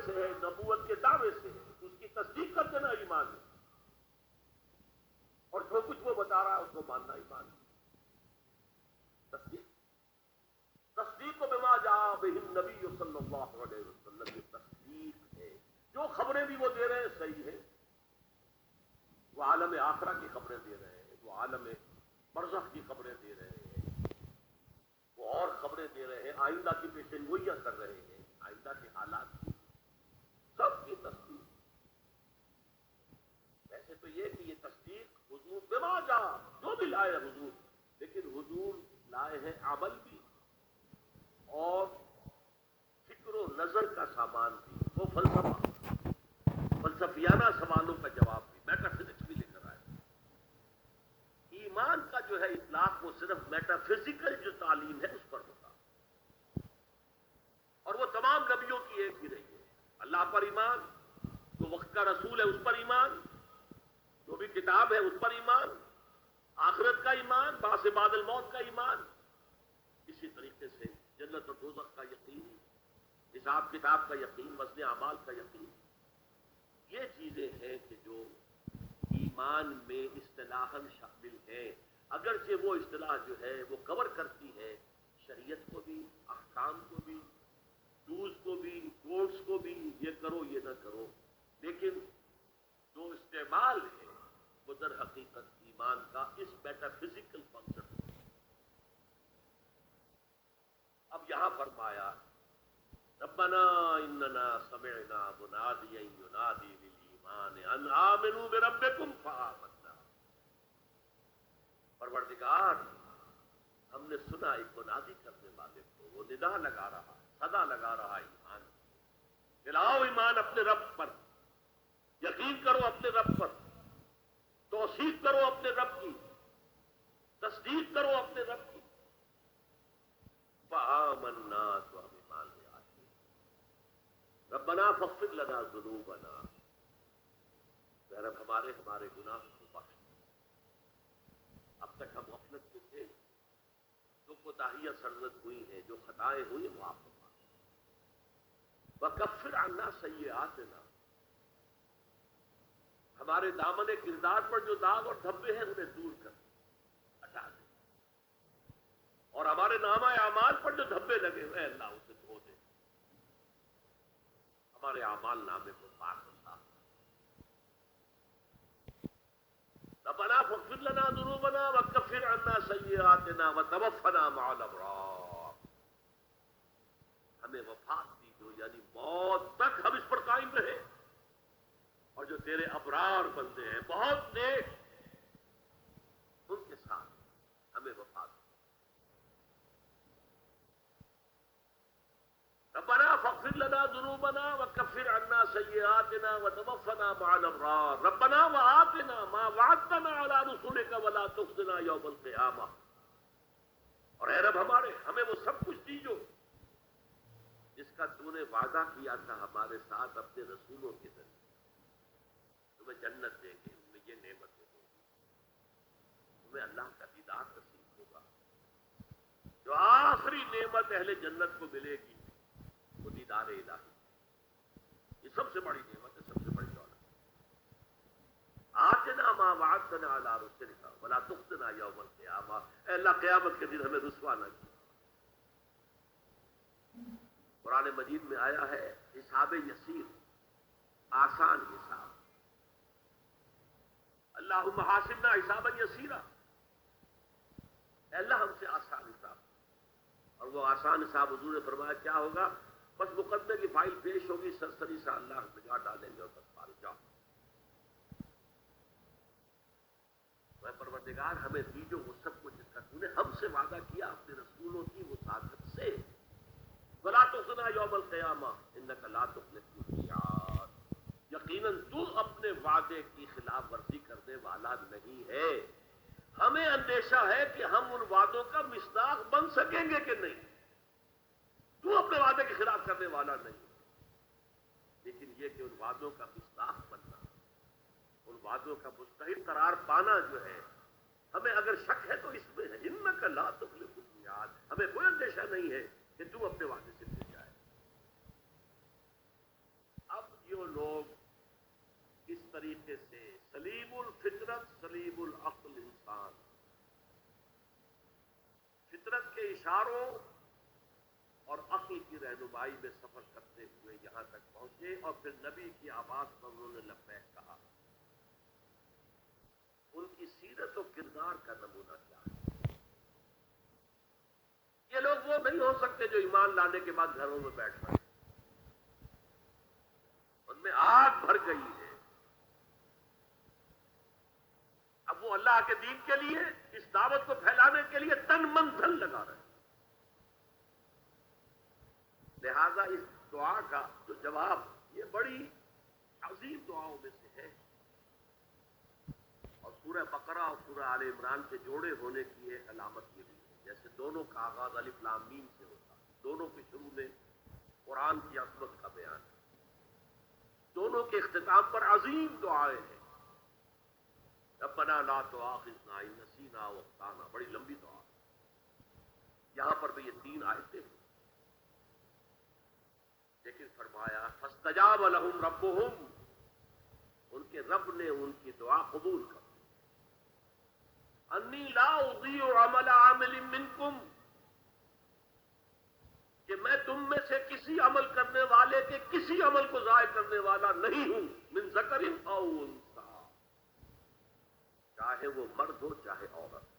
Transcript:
سے ہے، نبوت کے دعوے سے ہے، اس کی تصدیق کر دینا ایمان ہے، اور جو کچھ وہ بتا رہا ہے اس کو ماننا ایمان ہے۔ تصدیق بما جاء بہ النبی صلی اللہ علیہ وسلم، یہ تصدیق ہے۔ جو خبریں بھی وہ دے رہے ہیں صحیح ہے، وہ عالم آخرہ کی خبریں دے رہے ہیں، وہ عالم برزخ کی خبریں دے رہے ہیں، وہ اور خبریں دے رہے ہیں، آئندہ کی پیشن گوئیاں کر رہے ہیں، آئندہ کے حالات کی، سب کی تصدیق۔ ویسے تو یہ کہ یہ تصدیق حضور بما جاء، جو بھی لائے حضور، لیکن حضور لائے ہیں عمل بھی اور فکر و نظر کا سامان بھی، وہ فلسفیانہ سوالوں کا جواب بھی، میٹا فزکس بھی لے کر آئے۔ ایمان کا جو ہے اطلاق وہ صرف میٹا فزیکل جو تعلیم ہے اس پر ہوتا، اور وہ تمام نبیوں کی ایک ہی رہی ہے۔ اللہ پر ایمان، جو وقت کا رسول ہے اس پر ایمان، جو بھی کتاب ہے اس پر ایمان، آخرت کا ایمان، بعث بعد الموت کا ایمان، اسی طریقے سے جنت اور دوزخ کا یقین، حساب کتاب کا یقین، وزن اعمال کا یقین۔ یہ چیزیں ہیں کہ جو ایمان میں اصطلاحاً شامل ہیں، اگرچہ وہ اصطلاح جو ہے وہ کور کرتی ہے شریعت کو بھی، احکام کو بھی، ڈوز کو بھی، کوڈز کو بھی، یہ کرو یہ نہ کرو، لیکن جو استعمال ہے وہ در حقیقت ایمان کا اس میٹا فزیکل کانسیپٹ۔ اب یہاں فرمایا ربنا اننا سمعنا منادیا ینادی للایمان ان آمنوا بربکم فآمنا۔ پروردگار، ہم نے سنا ایک منادی کرنے والے کو، وہ ندا لگا رہا، صدا لگا رہا ایمان، دلاؤ ایمان اپنے رب پر، یقین کرو اپنے رب پر، توثیق کرو اپنے رب کی، تصدیق کرو اپنے رب کی۔ فآمنا، تو ہم ایمان لے آتے ہیں۔ ربنا فاغفر لنا ذنوبنا، اے رب ہمارے گناہ کو بخش۔ اب تک ہم غفلت میں تھے، جو کوتاہیاں سرزد ہوئی ہیں، جو خطائیں ہوئی ہیں، معاف فرما۔ وکفر عنا سیئاتنا، ہمارے دامن کردار پر جو داغ اور دھبے ہیں انہیں دور کر، ہٹا دے، اور ہمارے نامہ اعمال پر جو دھبے لگے ہوئے اللہ اسے دھو دے، ہمارے اعمال نامے کو پاک و صاف۔ ربنا فاغفر لنا ذنوبنا وکفر عنا سیئاتنا وتوفنا مع الابرار، ہمیں وفات دی جو، یعنی موت تک ہم اس پر قائم رہے، اور جو تیرے ابرار بندے ہیں بہت نیک، ان کے ساتھ ہمیں وفات دی۔ ربنا فاغفر لنا ذنوبنا وكفر عنا سيئاتنا وتوفنا مع الابرار ربنا وآتنا ما وعدتنا على رسلك ولا تخزنا يوم القيامة۔ اور اے رب ہمارے، ہمیں وہ سب کچھ دیجو جس کا تو نے وعدہ کیا تھا ہمارے ساتھ اپنے رسولوں کے ذریعے، تمہیں جنت دیں گے، تمہیں یہ نعمتیں دیں گی، تمہیں اللہ کا دیدار نصیب ہوگا۔ جو آخری نعمت اہل جنت کو ملے گی وہ دیدار الہی، یہ سب سے بڑی نعمت ہے، سب سے بڑی دولت۔ آتنا ما وعدتنا علی رسلک ولا تخزنا یوم القیامہ، اے اللہ قیامت کے دن ہمیں رسوا نہ کیجیے۔ قرآن مجید میں آیا ہے حساب یسیر، آسان حساب، اللہم حاسبنا حسابا یسیرا، اے اللہ ہم سے آسان حساب۔ اور وہ آسان حساب حضور نے فرمایا کیا ہوگا؟ بس مقدمے کی فائل پیش ہوگی، سرسری سا اللہ نگاہ ڈالیں گے اور بس فارغ جاؤ۔ اے پروردگار ہمیں دیجو وہ سب کچھ جس کا تو نے ہم سے وعدہ کیا اپنے رسولوں کی وساطت سے، ولا تخزنا یوم القیامہ انک لا تخلف المیعاد، یقیناً تو اپنے وعدے کی خلاف ورزی کرنے والا نہیں ہے۔ ہمیں اندیشہ ہے کہ ہم ان وعدوں کا مصداق بن سکیں گے کہ نہیں، تو اپنے وعدے کے خلاف کرنے والا نہیں، لیکن یہ کہ ان وعدوں کا مصداق بننا، ان وعدوں کا مستحق قرار پانا جو ہے، ہمیں اگر شک ہے تو اس میں ہے، انک لا تخلف المیعاد، ہمیں کوئی اندیشہ نہیں ہے کہ تو اپنے وعدے سے پھر جائے۔ لوگ اس طریقے سے سلیم الفطرت سلیم العقل انسان فطرت کے اشاروں اور عقل کی رہنمائی میں سفر کرتے ہوئے یہاں تک پہنچے اور پھر نبی کی آواز پر انہوں نے لبیک کہا. ان کی سیرت و کردار کا نمونہ کیا ہے؟ یہ لوگ وہ نہیں ہو سکتے جو ایمان لانے کے بعد گھروں میں بیٹھ رہے ہیں. ان میں آگ بھر گئی ہے. اب وہ اللہ کے دین کے لیے اس دعوت کو پھیلانے کے لیے تن من دھن لگا رہے ہیں. لہذا اس دعا کا جو جواب یہ بڑی عظیم دعاؤں میں سے ہے اور سورہ بقرہ اور سورہ آل عمران کے جوڑے ہونے کی ایک علامت یہ بھی ہے. جیسے دونوں کا آغاز الف لام میم سے ہوتا ہے, دونوں کے شروع میں قرآن کی عظمت کا بیان ہے, دونوں کے اختتام پر عظیم دعائیں ہیں. ربنا لا تؤاخذنا ان نسینا واخطانا, بڑی لمبی دعا. یہاں پر بھی یہ 3 آیتیں ہیں. لیکن فرمایا فاستجاب لهم ربهم, ان کے رب نے ان کی دعا قبول کر لی. انی لا اضیع عمل عامل منکم, کہ میں تم میں سے کسی عمل کرنے والے کے کسی عمل کو ضائع کرنے والا نہیں ہوں. من ذکر او انثی, چاہے وہ مرد ہو چاہے عورت.